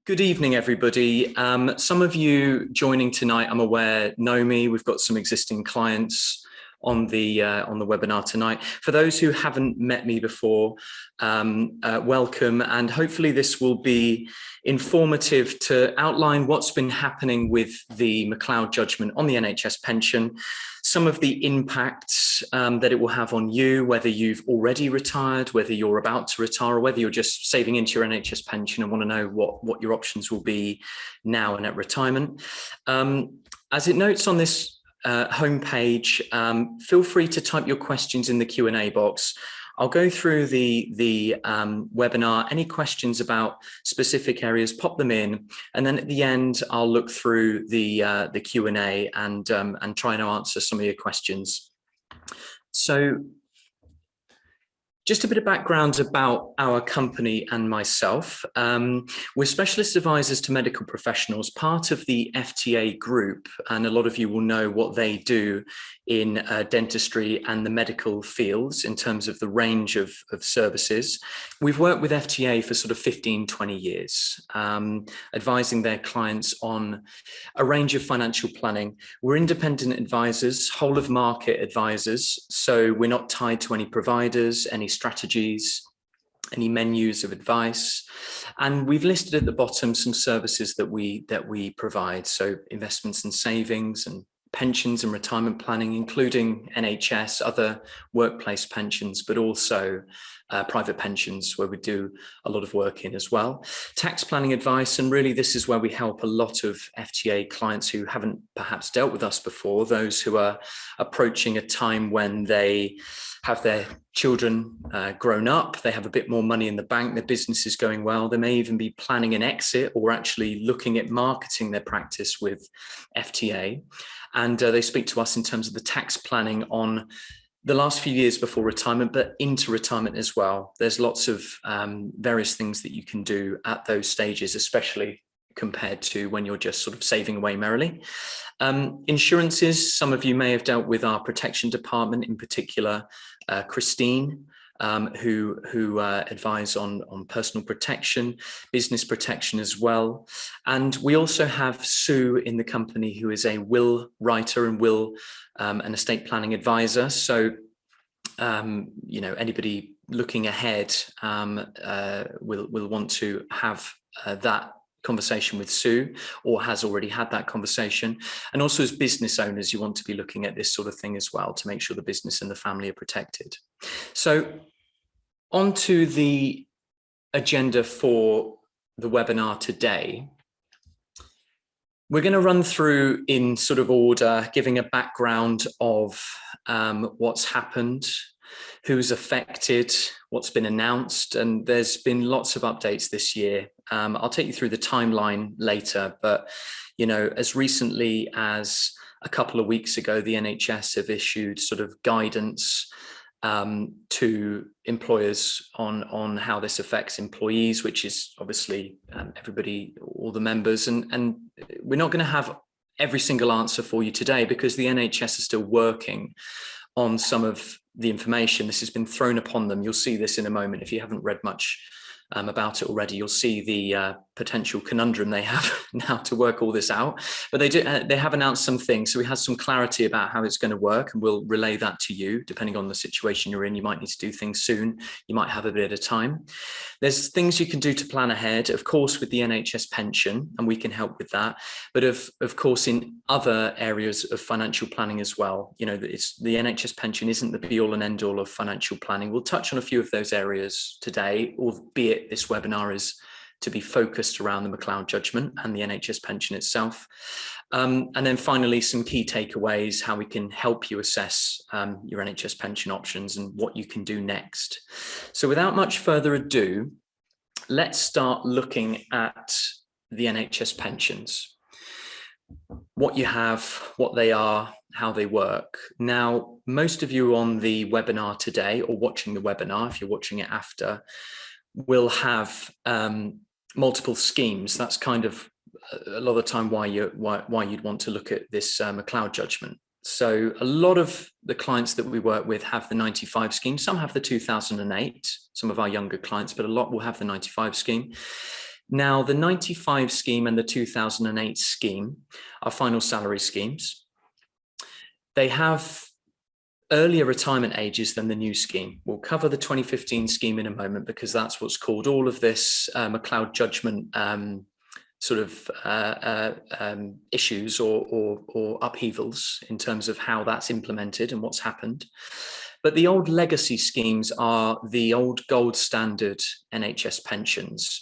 Good evening, everybody. Some of you joining tonight, I'm aware, know me. We've got some existing clients on the webinar tonight. For those who haven't met me before, welcome, and hopefully this will be informative to outline what's been happening with the McCloud Judgment on the NHS pension, some of the impacts that it will have on you, whether you've already retired, whether you're about to retire, or whether you're just saving into your NHS pension and want to know what your options will be now and at retirement. As it notes on this homepage, feel free to type your questions in the Q&A box. I'll go through the webinar. Any questions about specific areas, pop them in, and then at the end I'll look through the Q&A and try and answer some of your questions. So, just a bit of background about our company and myself. We're specialist advisors to medical professionals, part of the FTA group, and a lot of you will know what they do in dentistry and the medical fields in terms of the range of services. We've worked with FTA for sort of 15, 20 years, advising their clients on a range of financial planning. We're independent advisors, whole of market advisors, so we're not tied to any providers, any strategies, any menus of advice, and we've listed at the bottom some services that we provide, so investments and savings and pensions and retirement planning, including NHS, other workplace pensions, but also private pensions, where we do a lot of work in as well. Tax planning advice, and really this is where we help a lot of FTA clients who haven't perhaps dealt with us before, those who are approaching a time when they have their children grown up, they have a bit more money in the bank, their business is going well, they may even be planning an exit or actually looking at marketing their practice with FTA. And they speak to us in terms of the tax planning on the last few years before retirement, but into retirement as well. There's lots of various things that you can do at those stages, especially compared to when you're just sort of saving away merrily. Insurances, some of you may have dealt with our protection department, in particular, Christine, who advise on personal protection, business protection as well. And we also have Sue in the company, who is a will writer and will and estate planning advisor. So, you know, anybody looking ahead will want to have that conversation with Sue, or has already had that conversation. And also as business owners, you want to be looking at this sort of thing as well to make sure the business and the family are protected. So on to the agenda for the webinar today. We're going to run through in sort of order, giving a background of what's happened, who's affected, what's been announced, and there's been lots of updates this year. I'll take you through the timeline later, but you know, as recently as a couple of weeks ago, the NHS have issued sort of guidance to employers on how this affects employees, which is obviously everybody, all the members, and we're not going to have every single answer for you today because the NHS is still working on some of the information. This has been thrown upon them. You'll see this in a moment. If you haven't read much about it already, you'll see the potential conundrum they have now to work all this out. But they have announced some things, so we have some clarity about how it's going to work, and we'll relay that to you depending on the situation you're in. You might need to do things soon, you might have a bit of time. There's things you can do to plan ahead, of course, with the NHS pension, and we can help with that, but of course in other areas of financial planning as well. You know, it's the NHS pension isn't the be all and end all of financial planning. We'll touch on a few of those areas today, albeit this webinar is to be focused around the McCloud Judgment and the NHS pension itself. And then finally, some key takeaways, how we can help you assess your NHS pension options and what you can do next. So without much further ado, let's start looking at the NHS pensions. What you have, what they are, how they work. Now, most of you on the webinar today, or watching the webinar, if you're watching it after, will have multiple schemes. That's kind of a lot of the time why you'd want to look at this McCloud Judgment. So a lot of the clients that we work with have the 95 scheme. Some have the 2008, some of our younger clients, but a lot will have the 95 scheme. Now, the 95 scheme and the 2008 scheme are final salary schemes. They have earlier retirement ages than the new scheme. We'll cover the 2015 scheme in a moment, because that's what's called all of this McCloud Judgment issues or upheavals in terms of how that's implemented and what's happened. But the old legacy schemes are the old gold standard NHS pensions.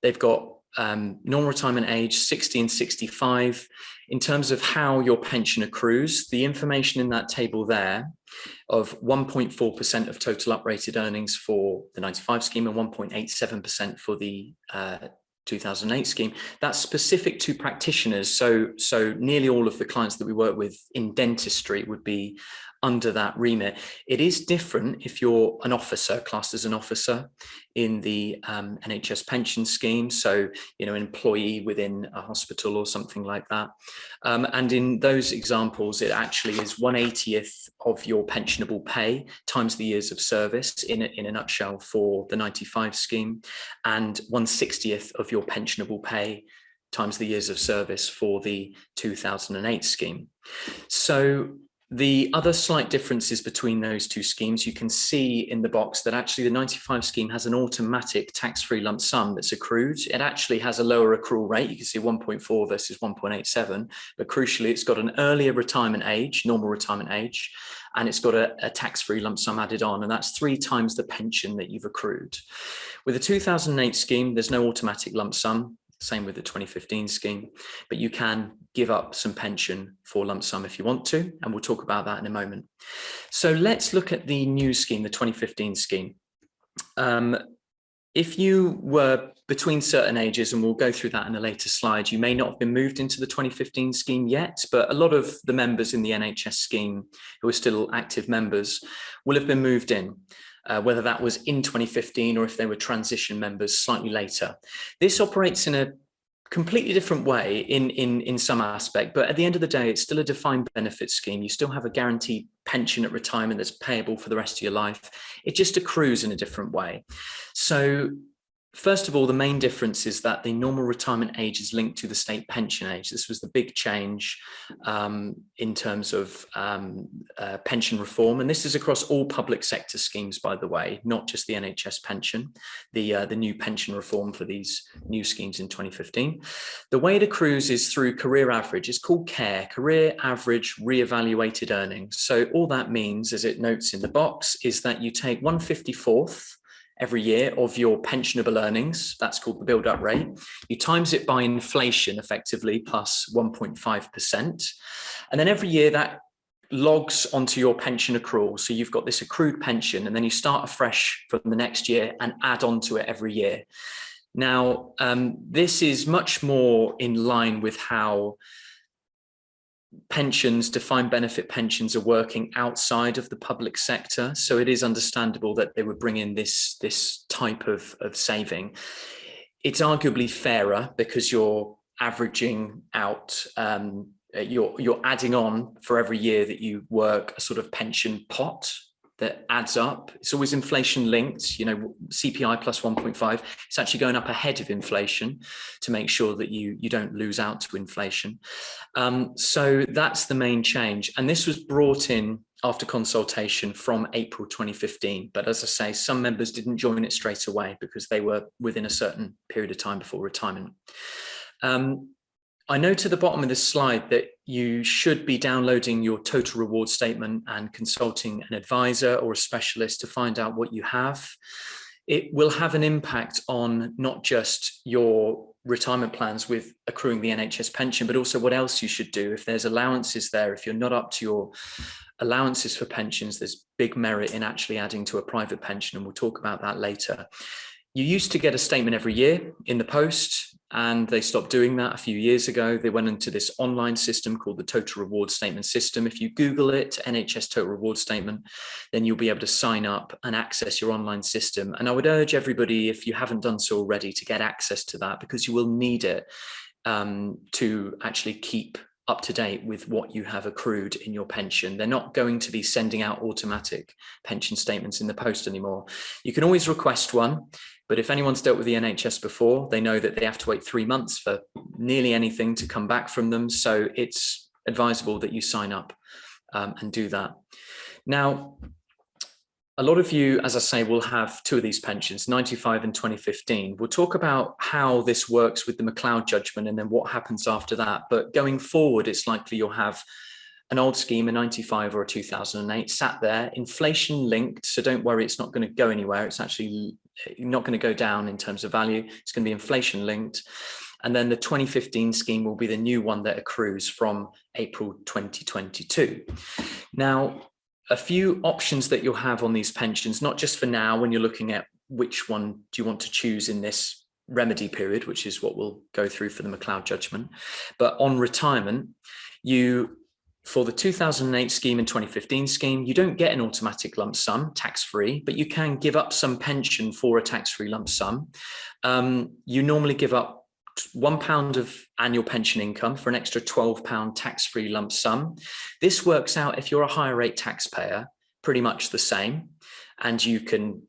They've got normal retirement age 60 and 65. In terms of how your pension accrues, the information in that table there of 1.4% of total uprated earnings for the 95 scheme and 1.87% for the 2008 scheme, that's specific to practitioners. So nearly all of the clients that we work with in dentistry would be under that remit. It is different if you're an officer, classed as an officer in the NHS pension scheme. So, you know, an employee within a hospital or something like that. And in those examples, it actually is 1/80th of your pensionable pay times the years of service in a nutshell for the 95 scheme, and 1/60th of your pensionable pay times the years of service for the 2008 scheme. So the other slight differences between those two schemes, you can see in the box that actually the 95 scheme has an automatic tax-free lump sum that's accrued. It actually has a lower accrual rate. You can see 1.4 versus 1.87, but crucially, it's got an earlier retirement age, normal retirement age, and it's got a tax-free lump sum added on, and that's 3 times the pension that you've accrued. With the 2008 scheme, there's no automatic lump sum. Same with the 2015 scheme, but you can give up some pension for lump sum if you want to, and we'll talk about that in a moment. So let's look at the new scheme, the 2015 scheme. If you were between certain ages, and we'll go through that in a later slide, you may not have been moved into the 2015 scheme yet, but a lot of the members in the NHS scheme who are still active members will have been moved in. Whether that was in 2015 or if they were transition members slightly later. This operates in a completely different way in some aspect, but at the end of the day, it's still a defined benefit scheme. You still have a guaranteed pension at retirement that's payable for the rest of your life. It just accrues in a different way. So first of all, the main difference is that the normal retirement age is linked to the state pension age. This was the big change in terms of pension reform. And this is across all public sector schemes, by the way, not just the NHS pension, the new pension reform for these new schemes in 2015. The way it accrues is through career average. It's called CARE, Career Average Re-Evaluated Earnings. So all that means, as it notes in the box, is that you take 1/54th every year of your pensionable earnings, that's called the build-up rate. You times it by inflation, effectively, plus 1.5%. And then every year that logs onto your pension accrual. So you've got this accrued pension, and then you start afresh from the next year and add on to it every year. Now, this is much more in line with how pensions, defined benefit pensions, are working outside of the public sector. So it is understandable that they would bring in this type of saving. It's arguably fairer because you're averaging out, you're adding on for every year that you work a sort of pension pot that adds up. It's always inflation linked, you know, CPI plus 1.5. It's actually going up ahead of inflation to make sure that you don't lose out to inflation. So that's the main change. And this was brought in after consultation from April 2015. But as I say, some members didn't join it straight away because they were within a certain period of time before retirement. I note at the bottom of this slide that you should be downloading your total reward statement and consulting an advisor or a specialist to find out what you have. It will have an impact on not just your retirement plans with accruing the NHS pension, but also what else you should do. If there's allowances there, if you're not up to your allowances for pensions, there's big merit in actually adding to a private pension, and we'll talk about that later. You used to get a statement every year in the post, and they stopped doing that a few years ago. They went into this online system called the Total Reward Statement System. If you Google it, NHS Total Reward Statement, then you'll be able to sign up and access your online system. And I would urge everybody, if you haven't done so already, to get access to that, because you will need it to actually keep up to date with what you have accrued in your pension. They're not going to be sending out automatic pension statements in the post anymore. You can always request one, but if anyone's dealt with the NHS before, they know that they have to wait 3 months for nearly anything to come back from them. So it's advisable that you sign up and do that. Now, a lot of you, as I say, will have two of these pensions, 95 and 2015. We'll talk about how this works with the McCloud Judgment and then what happens after that. But going forward, it's likely you'll have an old scheme, a 95 or a 2008, sat there, inflation linked. So don't worry, it's not going to go anywhere. It's actually not going to go down in terms of value. It's going to be inflation linked. And then the 2015 scheme will be the new one that accrues from April 2022. Now, a few options that you'll have on these pensions, not just for now when you're looking at which one do you want to choose in this remedy period, which is what we'll go through for the McCloud Judgment, but on retirement, for the 2008 scheme and 2015 scheme, you don't get an automatic lump sum, tax-free, but you can give up some pension for a tax-free lump sum. You normally give up £1 of annual pension income for an extra £12 tax-free lump sum. This works out, if you're a higher rate taxpayer, pretty much the same. And you can,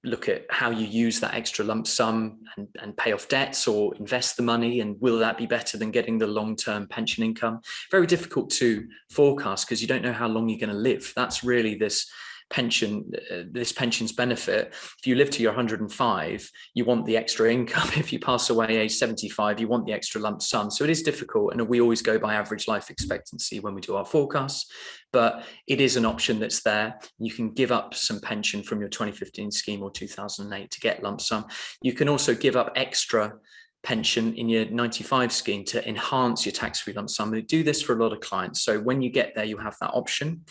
look at how you use that extra lump sum and pay off debts or invest the money. And will that be better than getting the long-term pension income? Very difficult to forecast because you don't know how long you're going to live. That's really this pension's benefit. If you live to your 105, you want the extra income. If you pass away age 75, you want the extra lump sum. So it is difficult, and we always go by average life expectancy when we do our forecasts, but it is an option that's there. You can give up some pension from your 2015 scheme or 2008 to get lump sum. You can also give up extra pension in your 95 scheme to enhance your tax-free lump sum. We do this for a lot of clients. So when you get there, you have that option.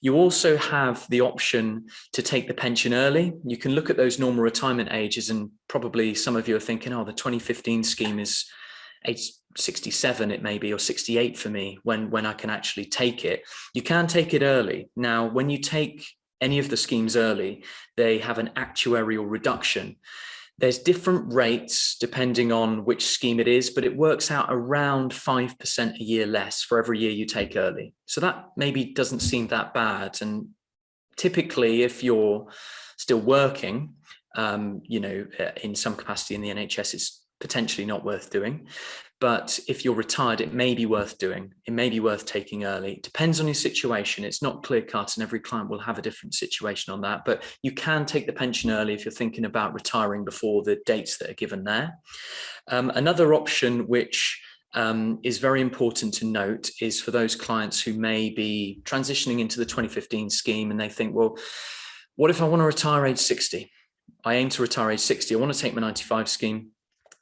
You also have the option to take the pension early. You can look at those normal retirement ages, and probably some of you are thinking, oh, the 2015 scheme is age 67, it may be, or 68 for me when I can actually take it. You can take it early. Now, when you take any of the schemes early, they have an actuarial reduction. There's different rates depending on which scheme it is, but it works out around 5% a year less for every year you take early. So that maybe doesn't seem that bad. And typically, if you're still working, in some capacity in the NHS, it's potentially not worth doing. But if you're retired, it may be worth doing. It may be worth taking early. It depends on your situation. It's not clear cut, and every client will have a different situation on that. But you can take the pension early if you're thinking about retiring before the dates that are given there. Another option which is very important to note is for those clients who may be transitioning into the 2015 scheme and they think, well, what if I want to retire age 60? I aim to retire age 60. I want to take my 95 scheme.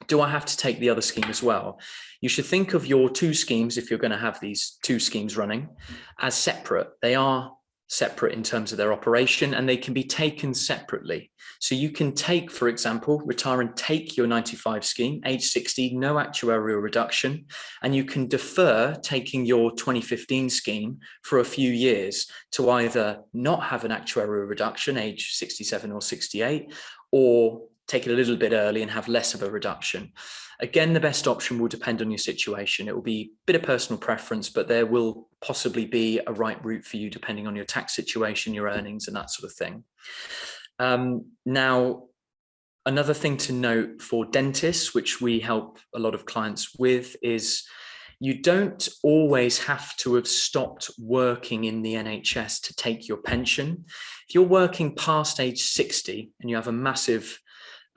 Do I have to take the other scheme as well? You should think of your two schemes, if you're going to have these two schemes running, as separate. They are separate in terms of their operation, and they can be taken separately. So you can take, for example, retire and take your 95 scheme, age 60, no actuarial reduction, and you can defer taking your 2015 scheme for a few years to either not have an actuarial reduction, age 67 or 68, or take it a little bit early and have less of a reduction. Again, the best option will depend on your situation. It will be a bit of personal preference, but there will possibly be a right route for you depending on your tax situation, your earnings, and that sort of thing. Now, another thing to note for dentists, which we help a lot of clients with, is you don't always have to have stopped working in the NHS to take your pension. If you're working past age 60 and you have a massive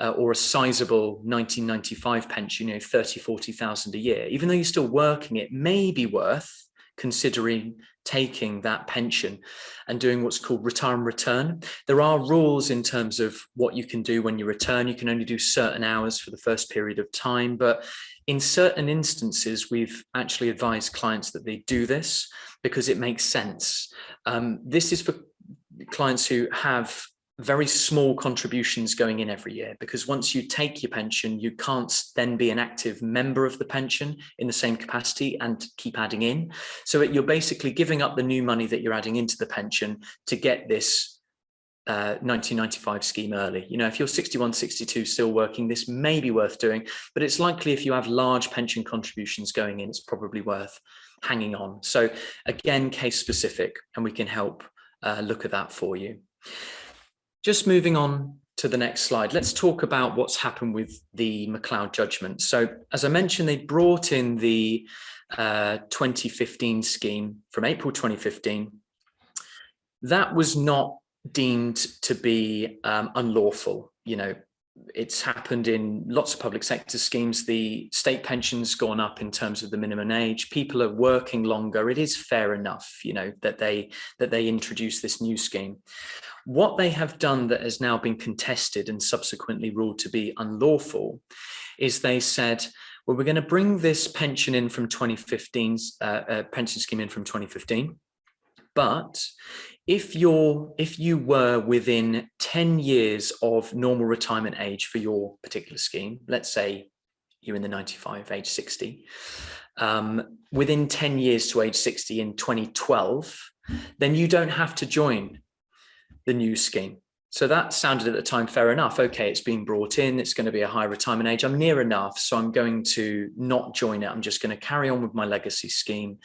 or a sizable 1995 pension, 30, 40,000 a year, even though you're still working, it may be worth considering taking that pension and doing what's called retire and return. There are rules in terms of what you can do when you return. You can only do certain hours for the first period of time, but in certain instances, we've actually advised clients that they do this because it makes sense. This is for clients who have very small contributions going in every year, because once you take your pension, you can't then be an active member of the pension in the same capacity and keep adding in. So you're basically giving up the new money that you're adding into the pension to get this 1995 scheme early. If you're 61, 62 still working, this may be worth doing, but it's likely if you have large pension contributions going in, it's probably worth hanging on. So again, case specific, and we can help look at that for you. Just moving on to the next slide, let's talk about what's happened with the McCloud Judgment. So as I mentioned, they brought in the 2015 scheme from April 2015. That was not deemed to be unlawful. You know, it's happened in lots of public sector schemes. The state pension's gone up in terms of the minimum age. People are working longer. It is fair enough, you know, that they introduce this new scheme. What they have done that has now been contested and subsequently ruled to be unlawful is they said, well, we're going to bring this pension in from 2015's pension scheme in from 2015, but if you were within 10 years of normal retirement age for your particular scheme, let's say you're in the 95, age 60, within 10 years to age 60 in 2012, then you don't have to join the new scheme. So that sounded at the time fair enough. Okay, it's being brought in, it's going to be a high retirement age. I'm near enough, so I'm going to not join it. I'm just going to carry on with my legacy scheme.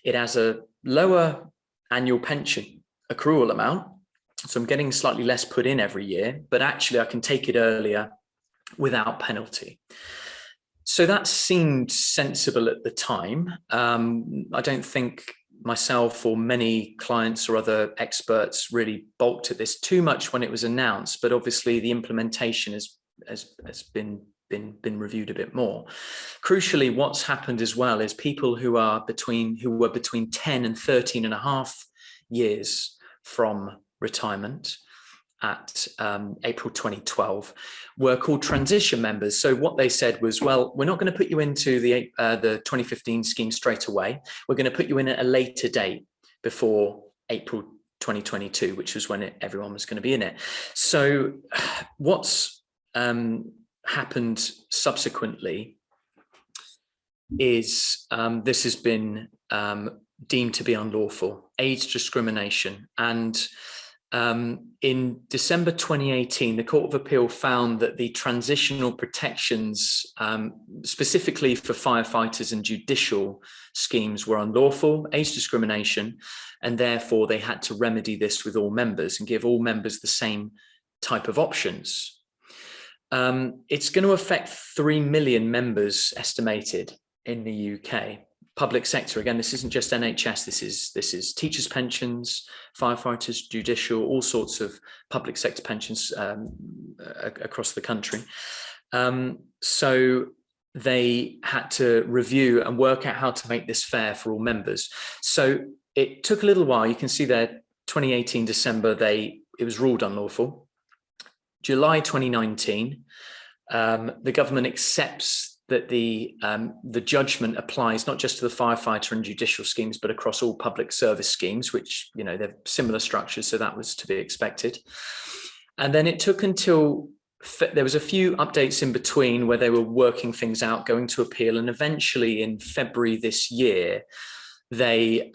It has a lower annual pension accrual amount, so I'm getting slightly less put in every year, but actually I can take it earlier without penalty. So that seemed sensible at the time. I don't think myself or many clients or other experts really balked at this too much when it was announced, but obviously the implementation has been reviewed a bit more. Crucially, what's happened as well is people who were between 10 and 13 and a half years from retirement at April 2012 were called transition members. So what they said was, well, we're not going to put you into the 2015 scheme straight away. We're going to put you in at a later date before April 2022, which was when everyone was going to be in it. So what's happened subsequently is this has been deemed to be unlawful, age discrimination. And in December 2018, the Court of Appeal found that the transitional protections, specifically for firefighters and judicial schemes, were unlawful, age discrimination, and therefore they had to remedy this with all members and give all members the same type of options. It's going to affect 3 million members estimated in the UK. Public sector, again, this isn't just NHS, this is teachers' pensions, firefighters, judicial, all sorts of public sector pensions across the country. So they had to review and work out how to make this fair for all members. So it took a little while. You can see there, 2018 December, it was ruled unlawful. July 2019, the government accepts that the judgment applies not just to the firefighter and judicial schemes, but across all public service schemes, which, you know, they're similar structures, so that was to be expected. And then it took until there was a few updates in between where they were working things out, going to appeal, and eventually in February this year, they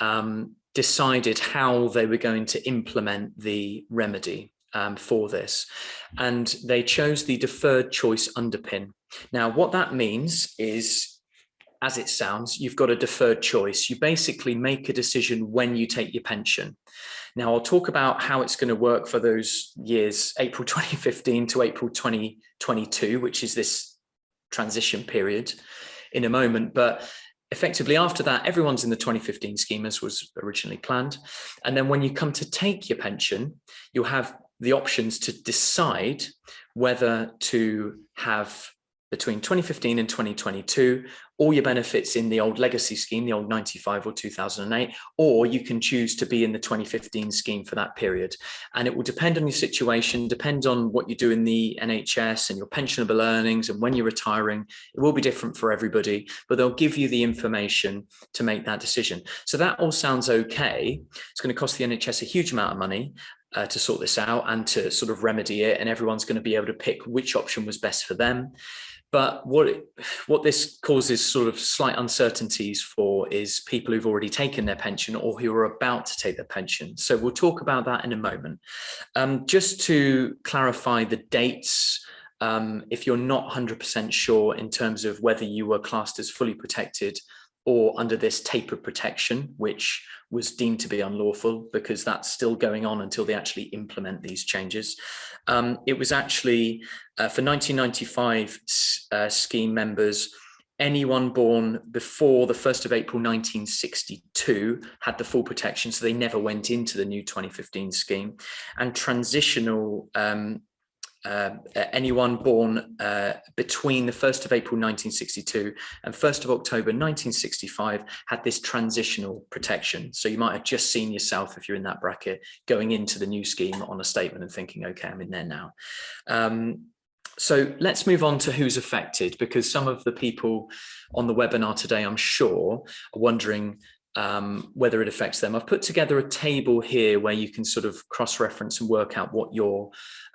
decided how they were going to implement the remedy for this, and they chose the deferred choice underpin. Now, what that means is, as it sounds, you've got a deferred choice. You basically make a decision when you take your pension. Now, I'll talk about how it's going to work for those years, April 2015 to April 2022, which is this transition period, in a moment. But effectively, after that, everyone's in the 2015 scheme as was originally planned. And then when you come to take your pension, you'll have the options to decide whether to have, between 2015 and 2022, all your benefits in the old legacy scheme, the old 95 or 2008, or you can choose to be in the 2015 scheme for that period. And it will depend on your situation, depend on what you do in the NHS and your pensionable earnings and when you're retiring. It will be different for everybody, but they'll give you the information to make that decision. So that all sounds okay. It's going to cost the NHS a huge amount of money to sort this out and to sort of remedy it, and everyone's going to be able to pick which option was best for them. But what this causes sort of slight uncertainties for is people who've already taken their pension or who are about to take their pension. So we'll talk about that in a moment. Just to clarify the dates, if you're not 100% sure in terms of whether you were classed as fully protected or under this tapered protection, which was deemed to be unlawful because that's still going on until they actually implement these changes. It was actually for 1995 scheme members, anyone born before the 1st of April 1962 had the full protection, so they never went into the new 2015 scheme. And transitional, anyone born between the 1st of April 1962 and 1st of October 1965 had this transitional protection. So you might have just seen yourself, if you're in that bracket, going into the new scheme on a statement and thinking, okay, I'm in there now. So let's move on to who's affected, because some of the people on the webinar today, I'm sure, are wondering whether it affects them. I've put together a table here where you can sort of cross-reference and work out what your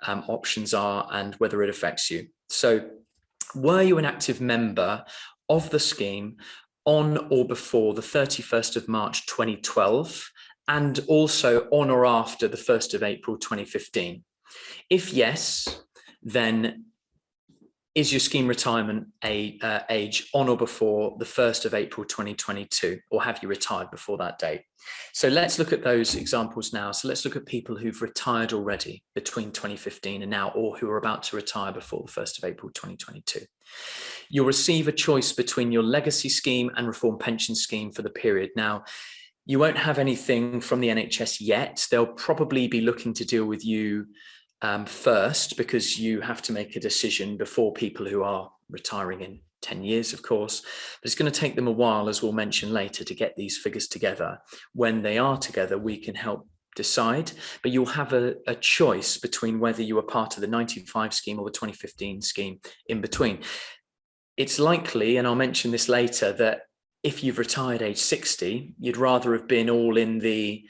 options are and whether it affects you. So were you an active member of the scheme on or before the 31st of March 2012 and also on or after the 1st of April 2015? If yes, then is your scheme retirement age on or before the 1st of April 2022, or have you retired before that date? So let's look at those examples now. So let's look at people who've retired already between 2015 and now, or who are about to retire before the 1st of April 2022. You'll receive a choice between your legacy scheme and reform pension scheme for the period. Now, you won't have anything from the NHS yet. They'll probably be looking to deal with you first, because you have to make a decision before people who are retiring in 10 years, of course. But it's going to take them a while, as we'll mention later, to get these figures together. When they are together, we can help decide, but you'll have a choice between whether you are part of the 95 scheme or the 2015 scheme in between. It's likely, and I'll mention this later, that if you've retired age 60, you'd rather have been all in the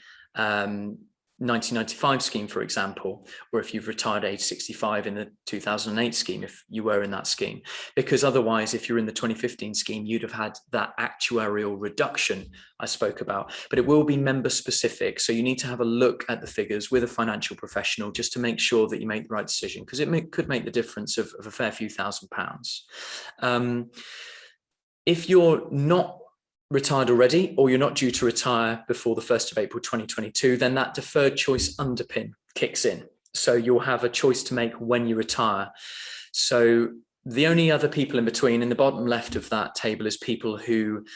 1995 scheme, for example, or if you've retired age 65 in the 2008 scheme, if you were in that scheme, because otherwise, if you're in the 2015 scheme, you'd have had that actuarial reduction I spoke about, but it will be member specific. So you need to have a look at the figures with a financial professional just to make sure that you make the right decision, because it could make the difference of a fair few £1,000s. If you're not retired already, or you're not due to retire before the 1st of April 2022, then that deferred choice underpin kicks in. So you'll have a choice to make when you retire. So the only other people in between, in the bottom left of that table, is people who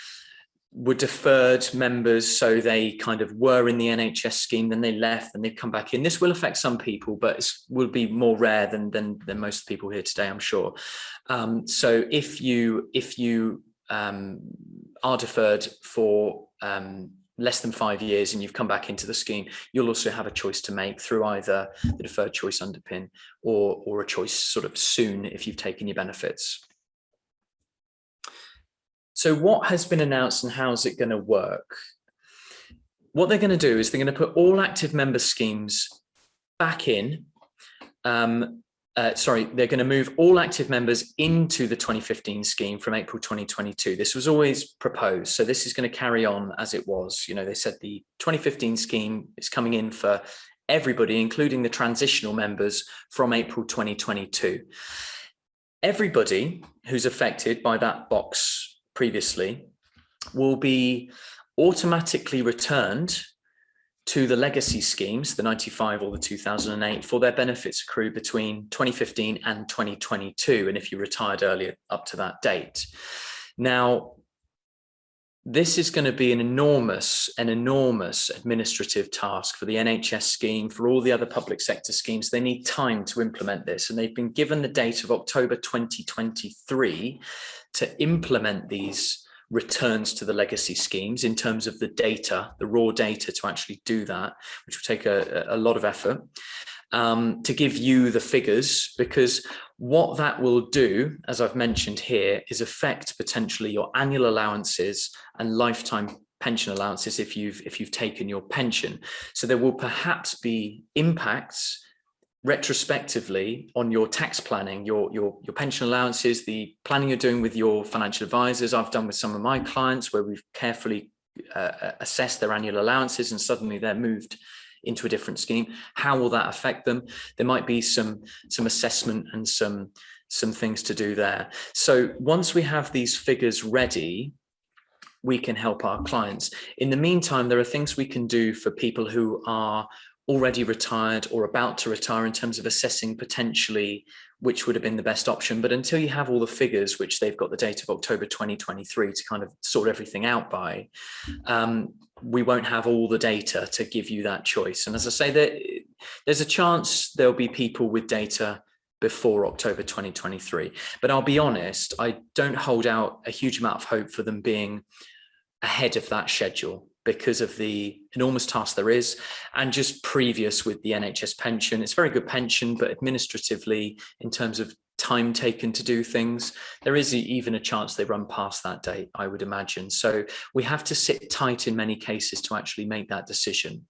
were deferred members. So they kind of were in the NHS scheme, then they left, and they've come back in. This will affect some people, but it will be more rare than most people here today, I'm sure. So if you are deferred for less than 5 years and you've come back into the scheme, you'll also have a choice to make through either the deferred choice underpin or a choice sort of soon if you've taken your benefits. So what has been announced and how's it going to work? What they're going to do is they're going to put all active member schemes back in. They're going to move all active members into the 2015 scheme from April 2022. This was always proposed, so this is going to carry on as it was. You know, they said the 2015 scheme is coming in for everybody, including the transitional members, from April 2022. Everybody who's affected by that box previously will be automatically returned to the legacy schemes, the 95 or the 2008, for their benefits accrued between 2015 and 2022, and if you retired earlier up to that date. Now, this is going to be an enormous administrative task for the NHS scheme, for all the other public sector schemes. They need time to implement this, and they've been given the date of October 2023 to implement these returns to the legacy schemes in terms of the data, the raw data, to actually do that, which will take a lot of effort, to give you the figures, because what that will do, as I've mentioned here, is affect potentially your annual allowances and lifetime pension allowances if you've taken your pension. So there will perhaps be impacts retrospectively on your tax planning, your pension allowances, the planning you're doing with your financial advisors. I've done with some of my clients where we've carefully assessed their annual allowances and suddenly they're moved into a different scheme. How will that affect them? There might be some assessment and some things to do there. So once we have these figures ready, we can help our clients. In the meantime, there are things we can do for people who are already retired or about to retire in terms of assessing potentially which would have been the best option. But until you have all the figures, which they've got the date of October 2023 to kind of sort everything out by, we won't have all the data to give you that choice. And as I say, there's a chance there'll be people with data before October 2023. But I'll be honest, I don't hold out a huge amount of hope for them being ahead of that schedule because of the enormous task there is, and just previous with the NHS pension. It's a very good pension, but administratively, in terms of time taken to do things, there is even a chance they run past that date, I would imagine. So we have to sit tight in many cases to actually make that decision.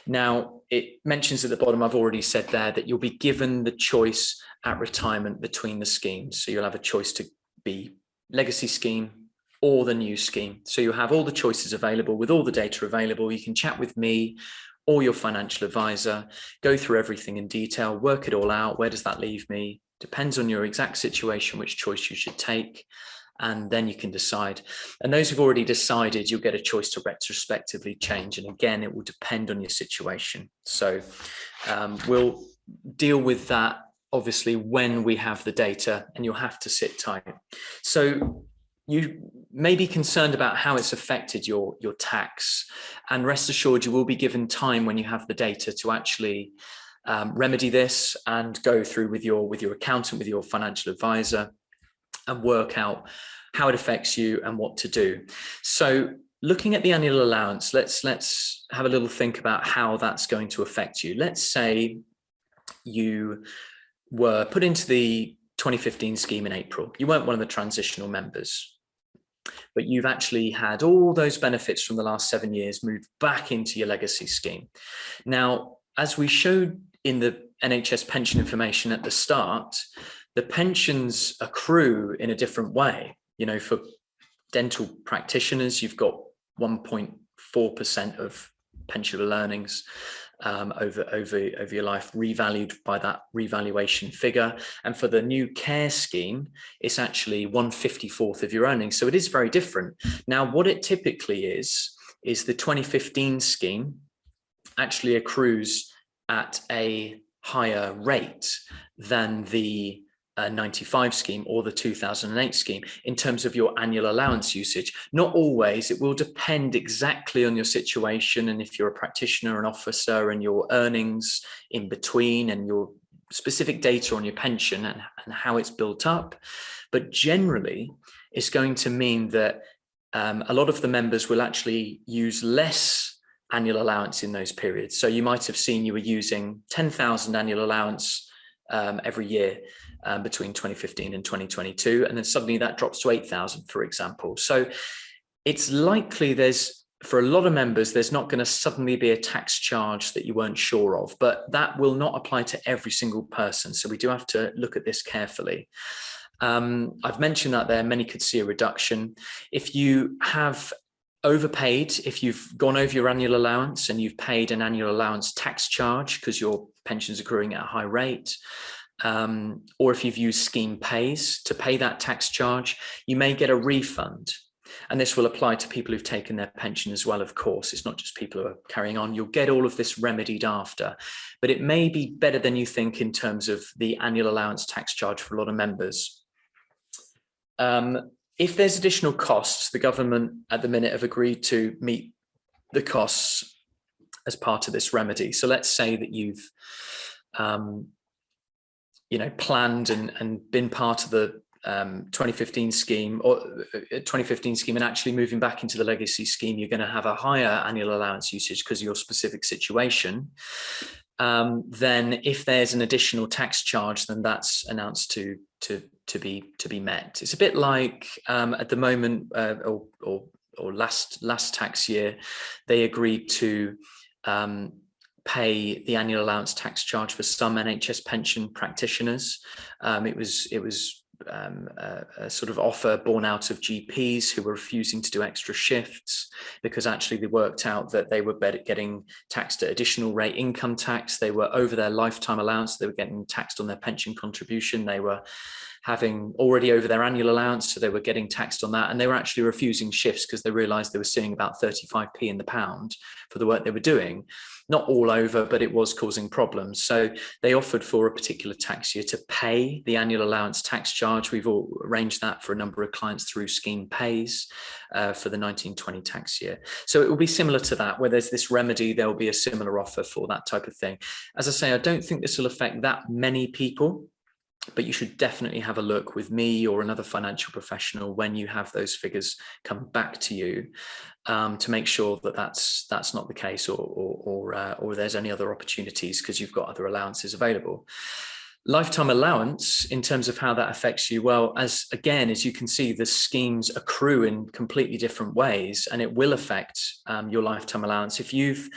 Now, it mentions at the bottom, I've already said there, that you'll be given the choice at retirement between the schemes. So you'll have a choice to be legacy scheme or the new scheme. So you have all the choices available with all the data available. You can chat with me or your financial advisor, go through everything in detail, work it all out. Where does that leave me? Depends on your exact situation, which choice you should take. And then you can decide. And those who've already decided, you'll get a choice to retrospectively change. And again, it will depend on your situation. So we'll deal with that, obviously, when we have the data, and you'll have to sit tight. So you may be concerned about how it's affected your tax, and rest assured you will be given time when you have the data to actually remedy this and go through with your accountant, with your financial advisor, and work out how it affects you and what to do. So looking at the annual allowance, let's have a little think about how that's going to affect you. Let's say you were put into the 2015 scheme in April. You weren't one of the transitional members, but you've actually had all those benefits from the last 7 years moved back into your legacy scheme. Now, as we showed in the NHS pension information at the start, the pensions accrue in a different way. You know, for dental practitioners, you've got 1.4% of pensionable earnings over your life, revalued by that revaluation figure. And for the new care scheme, it's actually 1/54 of your earnings. So it is very different. Now, what it typically is the 2015 scheme actually accrues at a higher rate than the 95 scheme or the 2008 scheme in terms of your annual allowance usage. Not always. It will depend exactly on your situation, and if you're a practitioner, an officer, and your earnings in between, and your specific data on your pension and how it's built up. But generally, it's going to mean that a lot of the members will actually use less annual allowance in those periods. So you might have seen you were using 10,000 annual allowance every year between 2015 and 2022, and then suddenly that drops to 8,000, for example. So it's likely for a lot of members, there's not going to suddenly be a tax charge that you weren't sure of, but that will not apply to every single person. So we do have to look at this carefully. I've mentioned that there, many could see a reduction. If you have overpaid, if you've gone over your annual allowance and you've paid an annual allowance tax charge because your pension's accruing at a high rate, or if you've used scheme pays to pay that tax charge, you may get a refund. And this will apply to people who've taken their pension as well, of course. It's not just people who are carrying on. You'll get all of this remedied after, but it may be better than you think in terms of the annual allowance tax charge for a lot of members. If there's additional costs, the government at the minute have agreed to meet the costs as part of this remedy. So let's say that you've planned and been part of the 2015 scheme and actually moving back into the legacy scheme, you're going to have a higher annual allowance usage because of your specific situation. Then if there's an additional tax charge, then that's announced to be met. It's a bit like at the moment or last tax year, they agreed to pay the annual allowance tax charge for some NHS pension practitioners. It was a sort of offer born out of GPs who were refusing to do extra shifts because actually they worked out that they were getting taxed at additional rate income tax. They were over their lifetime allowance. They were getting taxed on their pension contribution. They were having already over their annual allowance, so they were getting taxed on that, and they were actually refusing shifts because they realized they were seeing about 35p in the pound for the work they were doing. Not all over, but it was causing problems. So they offered for a particular tax year to pay the annual allowance tax charge. We've all arranged that for a number of clients through Scheme Pays for the 1920 tax year. So it will be similar to that, where there's this remedy, there will be a similar offer for that type of thing. As I say, I don't think this will affect that many people, but you should definitely have a look with me or another financial professional when you have those figures come back to you, to make sure that that's not the case, or there's any other opportunities because you've got other allowances available. Lifetime allowance, in terms of how that affects you, well, as you can see, the schemes accrue in completely different ways, and it will affect your lifetime allowance. If you've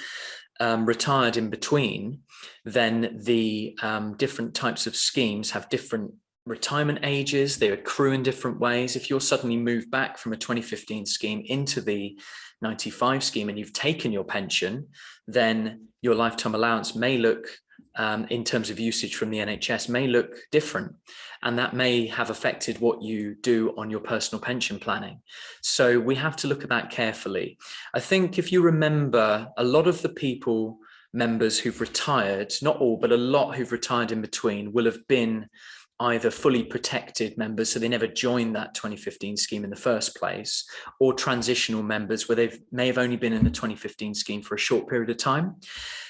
retired in between, then the different types of schemes have different retirement ages. They accrue in different ways. If you're suddenly moved back from a 2015 scheme into the 95 scheme and you've taken your pension, then your lifetime allowance may look, in terms of usage from the NHS, may look different, and that may have affected what you do on your personal pension planning. So we have to look at that carefully. I think if you remember, a lot of the members who've retired, not all, but a lot who've retired in between, will have been either fully protected members, so they never joined that 2015 scheme in the first place, or transitional members where they may have only been in the 2015 scheme for a short period of time.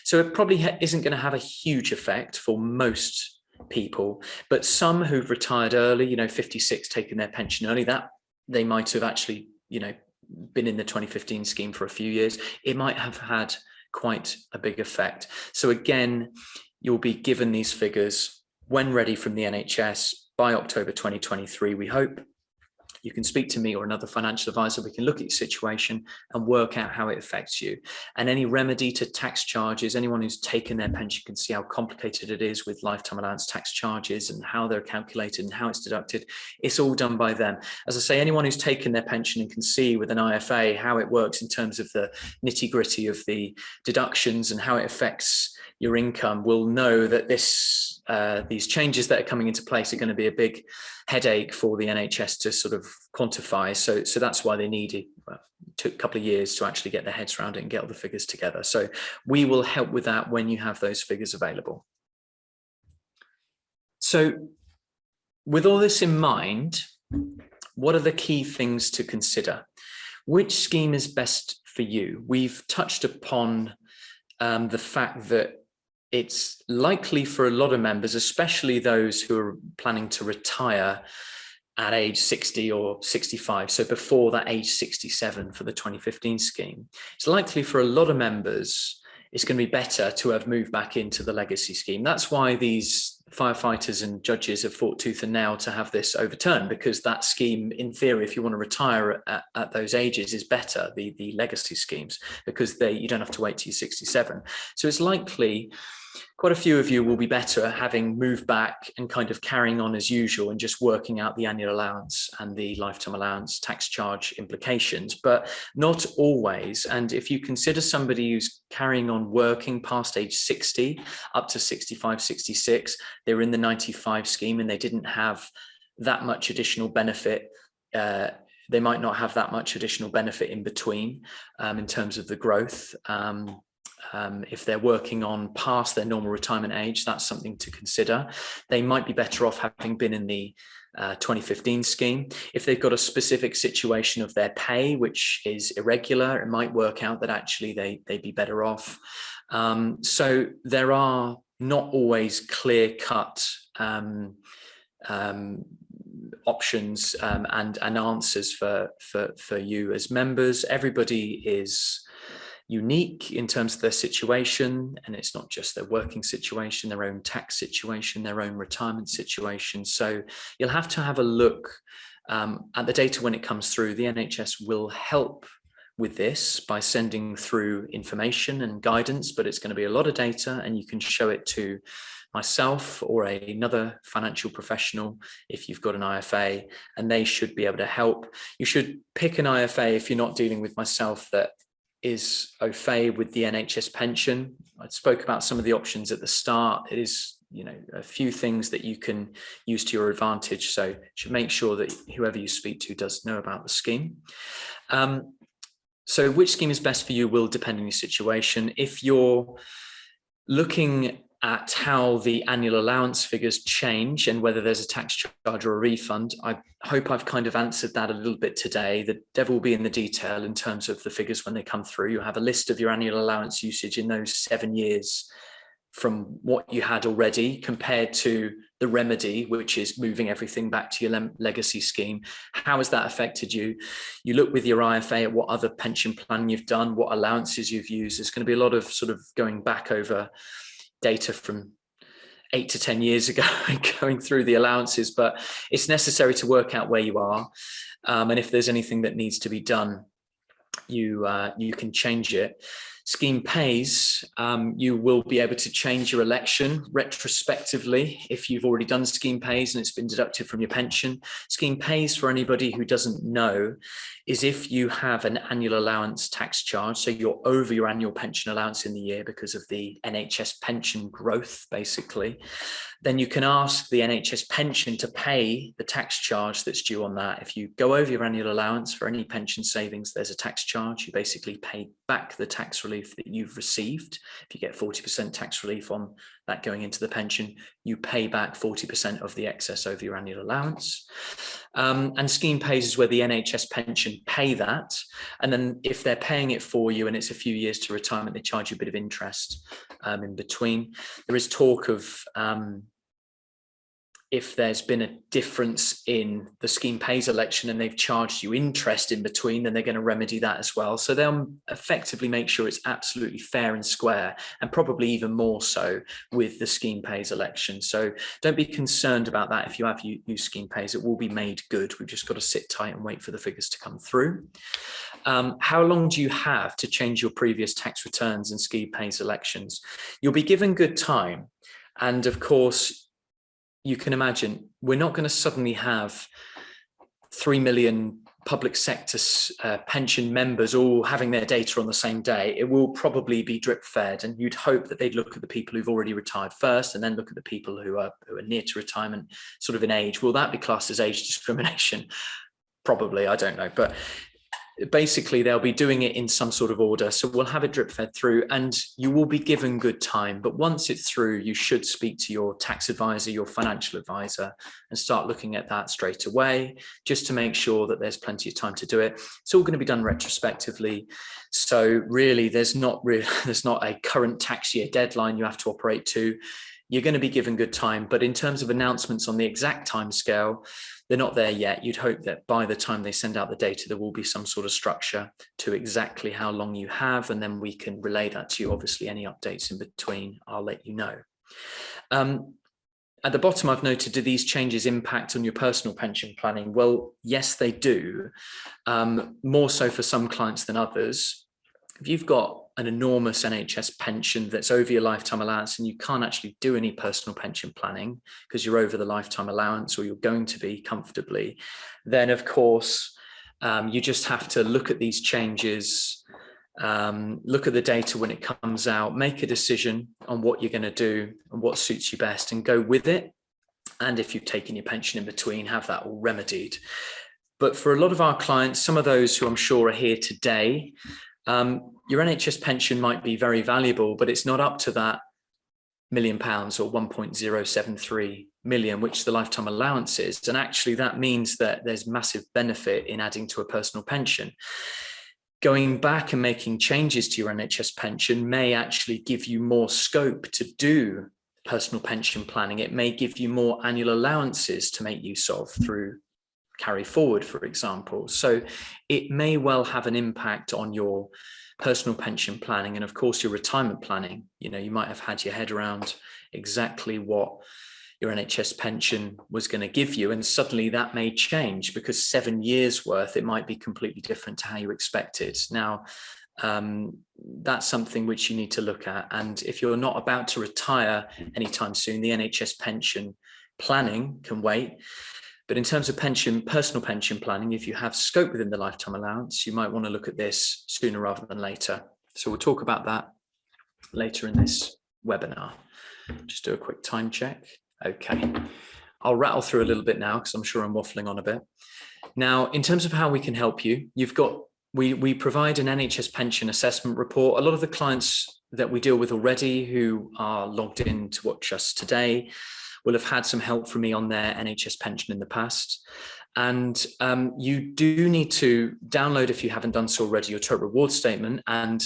So it probably isn't going to have a huge effect for most people, but some who've retired early, 56, taken their pension early, that they might have actually, been in the 2015 scheme for a few years. It might have had quite a big effect. So again, you'll be given these figures when ready from the NHS by October 2023, we hope. You can speak to me or another financial advisor. We can look at your situation and work out how it affects you. And any remedy to tax charges, anyone who's taken their pension can see how complicated it is with lifetime allowance tax charges and how they're calculated and how it's deducted. It's all done by them. As I say, anyone who's taken their pension and can see with an IFA how it works in terms of the nitty-gritty of the deductions and how it affects your income will know that these changes that are coming into place are going to be a big headache for the NHS to sort of quantify. So that's why they needed, took a couple of years to actually get their heads around it and get all the figures together. So we will help with that when you have those figures available. So with all this in mind, what are the key things to consider? Which scheme is best for you? We've touched upon the fact that it's likely for a lot of members, especially those who are planning to retire at age 60 or 65, so before that age 67 for the 2015 scheme, it's likely for a lot of members it's going to be better to have moved back into the legacy scheme. That's why these firefighters and judges have fought tooth and nail to have this overturned, because that scheme, in theory, if you want to retire at those ages, is better, the legacy schemes, because you don't have to wait till you're 67. So it's likely quite a few of you will be better having moved back and kind of carrying on as usual and just working out the annual allowance and the lifetime allowance tax charge implications, but not always. And if you consider somebody who's carrying on working past age 60 up to 65, 66, they're in the 95 scheme and they didn't have that much additional benefit. They might not have that much additional benefit in between in terms of the growth. If they're working on past their normal retirement age, that's something to consider. They might be better off having been in the 2015 scheme. If they've got a specific situation of their pay, which is irregular, it might work out that actually they'd be better off. So there are not always clear-cut options and answers for you as members. Everybody is unique in terms of their situation, and it's not just their working situation, their own tax situation, their own retirement situation. So you'll have to have a look at the data when it comes through. The NHS will help with this by sending through information and guidance, but it's going to be a lot of data, and you can show it to myself or another financial professional if you've got an IFA, and they should be able to help. You should pick an IFA if you're not dealing with myself that is au fait with the NHS pension. I spoke about some of the options at the start. It is a few things that you can use to your advantage. So you should make sure that whoever you speak to does know about the scheme. So which scheme is best for you will depend on your situation. If you're looking at how the annual allowance figures change and whether there's a tax charge or a refund, I hope I've kind of answered that a little bit today. The devil will be in the detail in terms of the figures when they come through. You'll have a list of your annual allowance usage in those 7 years from what you had already compared to the remedy, which is moving everything back to your legacy scheme. How has that affected you? You look with your IFA at what other pension planning you've done, what allowances you've used. There's going to be a lot of sort of going back over data from 8 to 10 years ago and going through the allowances, but it's necessary to work out where you are. And if there's anything that needs to be done, you can change it. Scheme pays, you will be able to change your election retrospectively if you've already done scheme pays and it's been deducted from your pension. Scheme pays, for anybody who doesn't know, is if you have an annual allowance tax charge, so you're over your annual pension allowance in the year because of the NHS pension growth, basically, then you can ask the NHS pension to pay the tax charge that's due on that. If you go over your annual allowance for any pension savings, there's a tax charge. You basically pay back the tax relief that you've received. If you get 40% tax relief on that going into the pension, you pay back 40% of the excess over your annual allowance. And scheme pays is where the NHS pension pay that. And then if they're paying it for you and it's a few years to retirement, they charge you a bit of interest in between. There is talk of if there's been a difference in the scheme pays election and they've charged you interest in between, then they're going to remedy that as well. So they'll effectively make sure it's absolutely fair and square, and probably even more so with the scheme pays election. So don't be concerned about that. If you have used scheme pays, it will be made good. We've just got to sit tight and wait for the figures to come through. How long do you have to change your previous tax returns and scheme pays elections? You'll be given good time. And of course, you can imagine we're not going to suddenly have 3 million public sector pension members all having their data on the same day. It will probably be drip fed, and you'd hope that they'd look at the people who've already retired first and then look at the people who are near to retirement sort of in age. Will that be classed as age discrimination? Probably, I don't know. But basically they'll be doing it in some sort of order. So we'll have it drip fed through and you will be given good time. But once it's through, you should speak to your tax advisor, your financial advisor, and start looking at that straight away, just to make sure that there's plenty of time to do it. It's all going to be done retrospectively. So really, there's not a current tax year deadline you have to operate to. You're going to be given good time. But in terms of announcements on the exact time scale, they're not there yet. You'd hope that by the time they send out the data, there will be some sort of structure to exactly how long you have, and then we can relay that to you. Obviously, any updates in between, I'll let you know. At the bottom, I've noted, do these changes impact on your personal pension planning? Well, yes, they do. More so for some clients than others. If you've got an enormous NHS pension that's over your lifetime allowance and you can't actually do any personal pension planning because you're over the lifetime allowance, or you're going to be comfortably, then of course you just have to look at these changes, look at the data when it comes out, make a decision on what you're going to do and what suits you best, and go with it. And if you've taken your pension in between, have that all remedied. But for a lot of our clients, some of those who I'm sure are here today, your NHS pension might be very valuable, but it's not up to that £1 million or 1.073 million, which the lifetime allowance is. And actually that means that there's massive benefit in adding to a personal pension. Going back and making changes to your NHS pension may actually give you more scope to do personal pension planning. It may give you more annual allowances to make use of through carry forward, for example. So it may well have an impact on your personal pension planning and of course your retirement planning. You know, you might have had your head around exactly what your NHS pension was going to give you, and suddenly that may change because 7 years worth, it might be completely different to how you expected. Now, that's something which you need to look at. And if you're not about to retire anytime soon, the NHS pension planning can wait. But in terms of personal pension planning, if you have scope within the lifetime allowance, you might want to look at this sooner rather than later. So we'll talk about that later in this webinar. Just do a quick time check. Okay. I'll rattle through a little bit now because I'm sure I'm waffling on a bit. Now, in terms of how we can help you, we provide an NHS pension assessment report. A lot of the clients that we deal with already who are logged in to watch us today will have had some help from me on their NHS pension in the past. And you do need to download, if you haven't done so already, your total reward statement and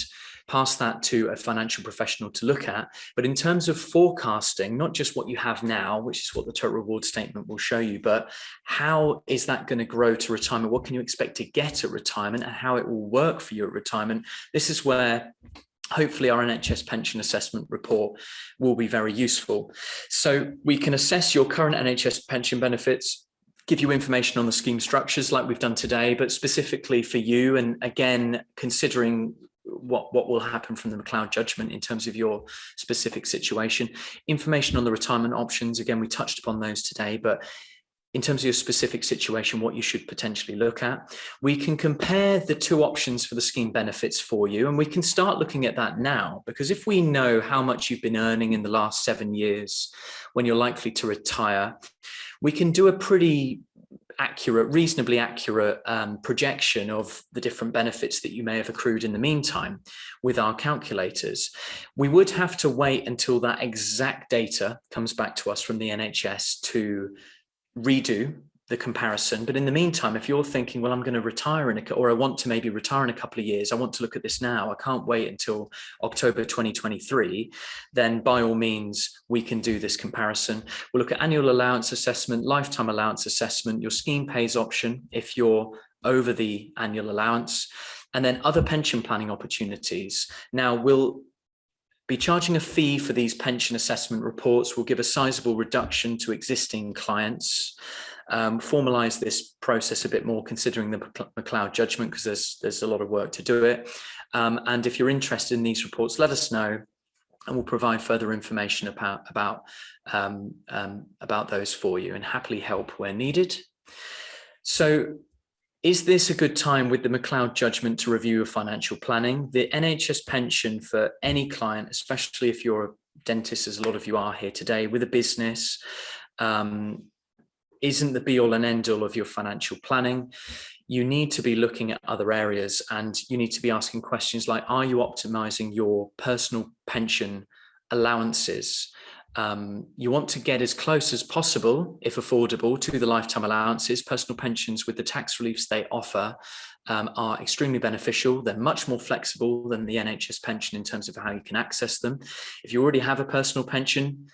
pass that to a financial professional to look at. But in terms of forecasting, not just what you have now, which is what the total reward statement will show you, but how is that going to grow to retirement? What can you expect to get at retirement and how it will work for you at retirement? This is where hopefully our NHS pension assessment report will be very useful. So we can assess your current NHS pension benefits, give you information on the scheme structures like we've done today, but specifically for you, and again, considering what will happen from the McCloud Judgment in terms of your specific situation. Information on the retirement options, again, we touched upon those today, but in terms of your specific situation, what you should potentially look at. We can compare the two options for the scheme benefits for you, and we can start looking at that now, because if we know how much you've been earning in the last 7 years when you're likely to retire, we can do a pretty accurate, reasonably accurate projection of the different benefits that you may have accrued in the meantime with our calculators. We would have to wait until that exact data comes back to us from the NHS to redo the comparison. But in the meantime, if you're thinking, well, I'm going to retire or I want to maybe retire in a couple of years, I want to look at this now, I can't wait until October 2023, then by all means, we can do this comparison. We'll look at annual allowance assessment, lifetime allowance assessment, your scheme pays option if you're over the annual allowance, and then other pension planning opportunities. Now, we'll be charging a fee for these pension assessment reports. We'll give a sizable reduction to existing clients. Formalize this process a bit more considering the McCloud Judgment, because there's a lot of work to do it. And if you're interested in these reports, let us know and we'll provide further information about those for you and happily help where needed. So is this a good time with the McCloud Judgment to review your financial planning? The NHS pension for any client, especially if you're a dentist, as a lot of you are here today, with a business, isn't the be-all and end-all of your financial planning. You need to be looking at other areas, and you need to be asking questions like, are you optimizing your personal pension allowances? You want to get as close as possible, if affordable, to the lifetime allowances. Personal pensions with the tax reliefs they offer are extremely beneficial. They're much more flexible than the NHS pension in terms of how you can access them. If you already have a personal pension,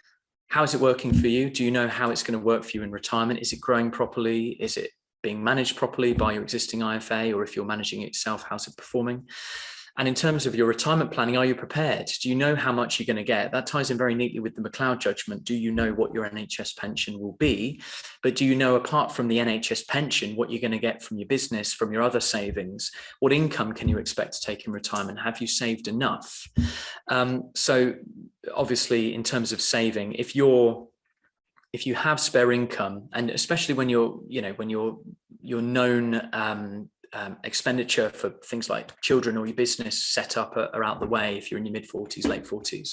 how is it working for you? Do you know how it's going to work for you in retirement? Is it growing properly? Is it being managed properly by your existing IFA? Or if you're managing it yourself, how's it performing? And in terms of your retirement planning, are you prepared? Do you know how much you're going to get? That ties in very neatly with the McCloud Judgment. Do you know what your NHS pension will be? But do you know, apart from the NHS pension, what you're going to get from your business, from your other savings? What income can you expect to take in retirement? Have you saved enough? So obviously, in terms of saving, if you have spare income, and especially when you're known expenditure for things like children or your business set up are out the way, if you're in your mid-40s, late 40s,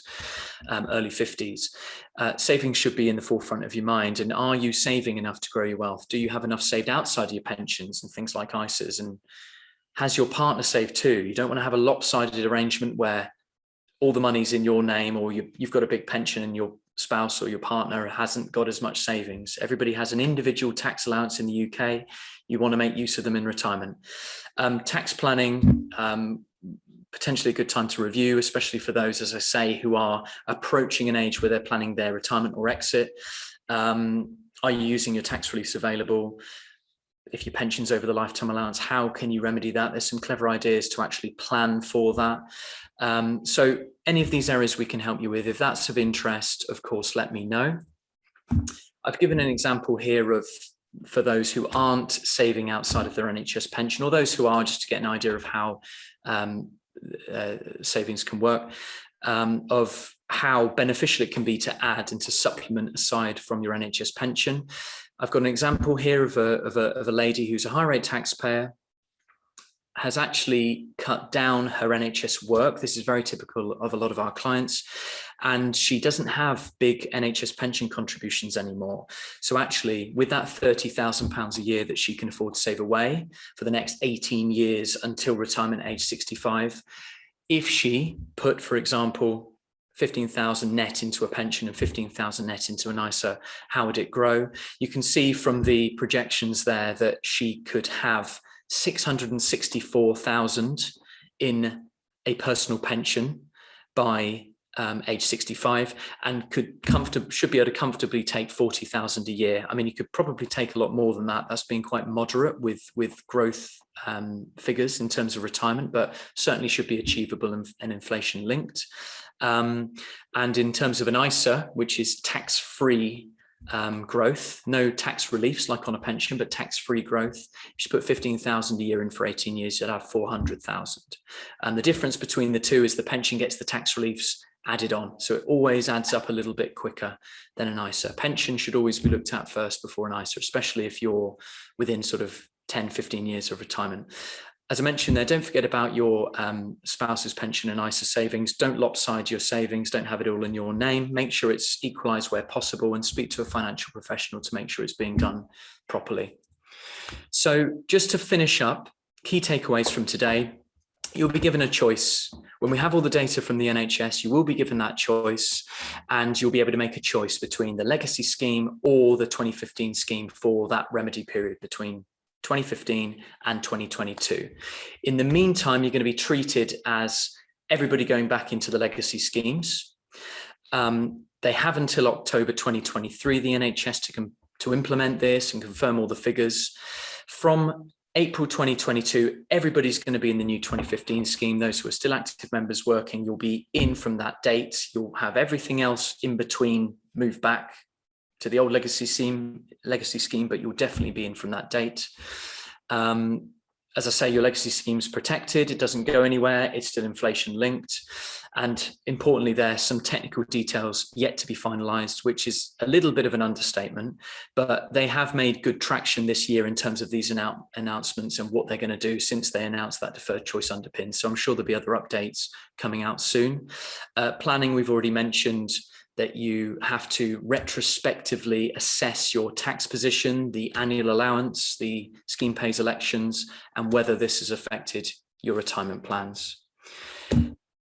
early 50s, savings should be in the forefront of your mind. And are you saving enough to grow your wealth? Do you have enough saved outside of your pensions and things like ISAs? And has your partner saved too? You don't want to have a lopsided arrangement where all the money's in your name, or you've got a big pension and your spouse or your partner hasn't got as much savings. Everybody has an individual tax allowance in the UK. You want to make use of them in retirement. Tax planning, potentially a good time to review, especially for those, as I say, who are approaching an age where they're planning their retirement or exit. Are you using your tax reliefs available? If your pension's over the lifetime allowance, how can you remedy that? There's some clever ideas to actually plan for that. So any of these areas we can help you with. If that's of interest, of course, let me know. I've given an example here of, for those who aren't saving outside of their NHS pension, or those who are, just to get an idea of how savings can work, of how beneficial it can be to add and to supplement aside from your NHS pension. I've got an example here of a lady who's a high rate taxpayer, has actually cut down her NHS work. This is very typical of a lot of our clients. And she doesn't have big NHS pension contributions anymore. So actually, with that £30,000 a year that she can afford to save away for the next 18 years until retirement age 65, if she put, for example, 15,000 net into a pension and 15,000 net into an ISA, how would it grow? You can see from the projections there that she could have 664,000 in a personal pension by age 65, and should be able to comfortably take 40,000 a year. I mean, you could probably take a lot more than that. That's been quite moderate with growth figures in terms of retirement, but certainly should be achievable and inflation linked. And in terms of an ISA, which is tax-free growth, no tax reliefs like on a pension, but tax-free growth. If you put 15,000 a year in for 18 years, you'd have 400,000. And the difference between the two is the pension gets the tax reliefs added on. So it always adds up a little bit quicker than an ISA. Pension should always be looked at first before an ISA, especially if you're within sort of 10, 15 years of retirement. As I mentioned there, don't forget about your spouse's pension and ISA savings. Don't lopside your savings. Don't have it all in your name. Make sure it's equalized where possible, and speak to a financial professional to make sure it's being done properly. So just to finish up, key takeaways from today. You'll be given a choice. When we have all the data from the NHS, you will be given that choice, and you'll be able to make a choice between the legacy scheme or the 2015 scheme for that remedy period between 2015 and 2022. In the meantime, you're going to be treated as everybody going back into the legacy schemes. They have until October 2023, the NHS, to implement this and confirm all the figures. From April 2022, everybody's going to be in the new 2015 scheme. Those who are still active members working, you'll be in from that date. You'll have everything else in between move back to the old legacy scheme, but you'll definitely be in from that date. As I say, your legacy scheme's protected. It doesn't go anywhere. It's still inflation linked. And importantly, there's some technical details yet to be finalized, which is a little bit of an understatement, but they have made good traction this year in terms of these announcements and what they're going to do since they announced that deferred choice underpin. So I'm sure there'll be other updates coming out soon. Planning, we've already mentioned that you have to retrospectively assess your tax position, the annual allowance, the scheme pays elections, and whether this has affected your retirement plans.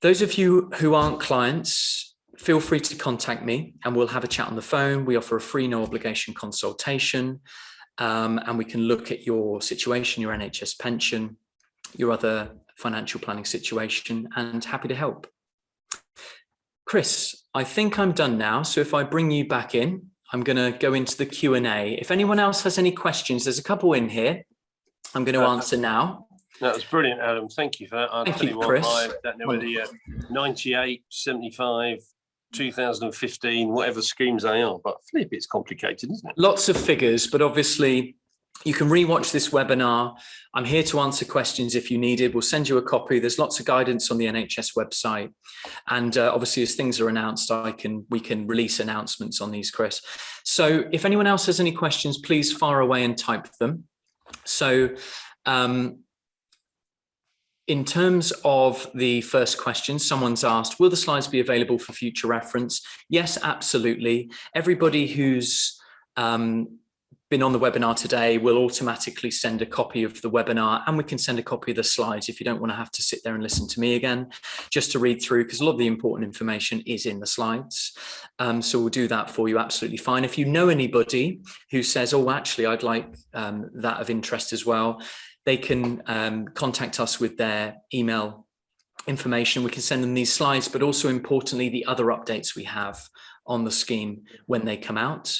Those of you who aren't clients, feel free to contact me and we'll have a chat on the phone. We offer a free, no obligation consultation, and we can look at your situation, your NHS pension, your other financial planning situation, and happy to help. Chris, I think I'm done now. So if I bring you back in, I'm going to go into the Q&A. If anyone else has any questions, there's a couple in here I'm going to answer now. That was brilliant, Adam. Thank you for that. I'll Thank you, Chris. I don't know whether 98, 75, 2015, whatever schemes they are, but flip, it's complicated, isn't it? Lots of figures, but obviously you can rewatch this webinar. I'm here to answer questions if you need it. We'll send you a copy. There's lots of guidance on the NHS website. And obviously, as things are announced, we can release announcements on these, Chris. So if anyone else has any questions, please fire away and type them. So in terms of the first question, someone's asked, will the slides be available for future reference? Yes, absolutely. Everybody who's been on the webinar today will automatically send a copy of the webinar, and we can send a copy of the slides if you don't want to have to sit there and listen to me again, just to read through, because a lot of the important information is in the slides. So we'll do that for you absolutely fine. If you know anybody who says, oh, actually, I'd like that of interest as well, they can contact us with their email information. We can send them these slides, but also importantly, the other updates we have on the scheme when they come out.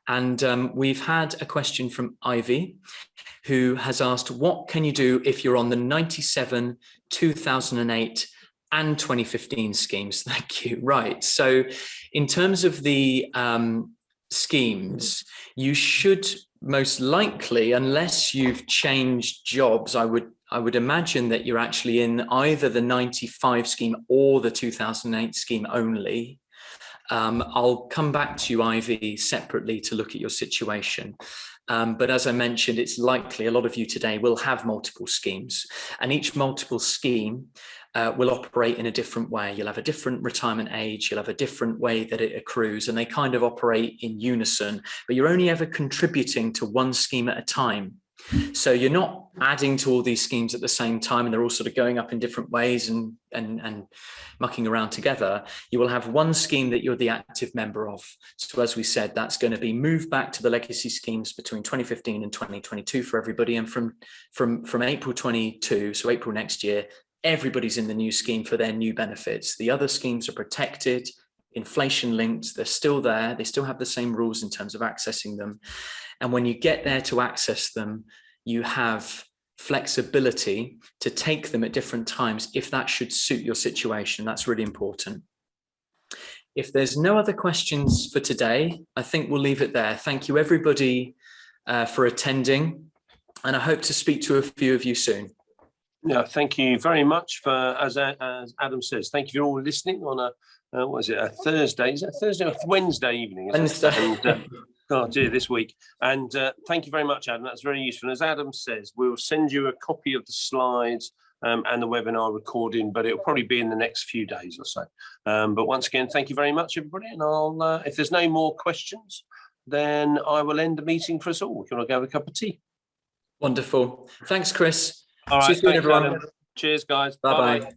And we've had a question from Ivy, who has asked, what can you do if you're on the 97, 2008 and 2015 schemes? Thank you. Right. So in terms of the schemes, you should most likely, unless you've changed jobs, I would imagine that you're actually in either the 95 scheme or the 2008 scheme only. I'll come back to you, Ivy, separately to look at your situation. But as I mentioned, it's likely a lot of you today will have multiple schemes, and each multiple scheme will operate in a different way. You'll have a different retirement age, you'll have a different way that it accrues, and they kind of operate in unison, but you're only ever contributing to one scheme at a time. So you're not adding to all these schemes at the same time, and they're all sort of going up in different ways and mucking around together. You will have one scheme that you're the active member of. So as we said, that's going to be moved back to the legacy schemes between 2015 and 2022 for everybody. And from April 22, so April next year, everybody's in the new scheme for their new benefits. The other schemes are protected, inflation linked, they're still there. They still have the same rules in terms of accessing them. And when you get there to access them, you have flexibility to take them at different times if that should suit your situation. That's really important. If there's no other questions for today, I think we'll leave it there. Thank you, everybody, for attending. And I hope to speak to a few of you soon. Yeah, thank you very much for, as Adam says, thank you for all listening on what is it, a Thursday? Is it a Thursday or Wednesday evening? Wednesday. And, oh dear, this week. And thank you very much, Adam. That's very useful. And as Adam says, we'll send you a copy of the slides and the webinar recording, but it'll probably be in the next few days or so. But once again, thank you very much, everybody. And I'll, if there's no more questions, then I will end the meeting for us all. If you want to go have a cup of tea. Wonderful. Thanks, Chris. All right. See you soon, everyone. Adam. Cheers, guys. Bye-bye.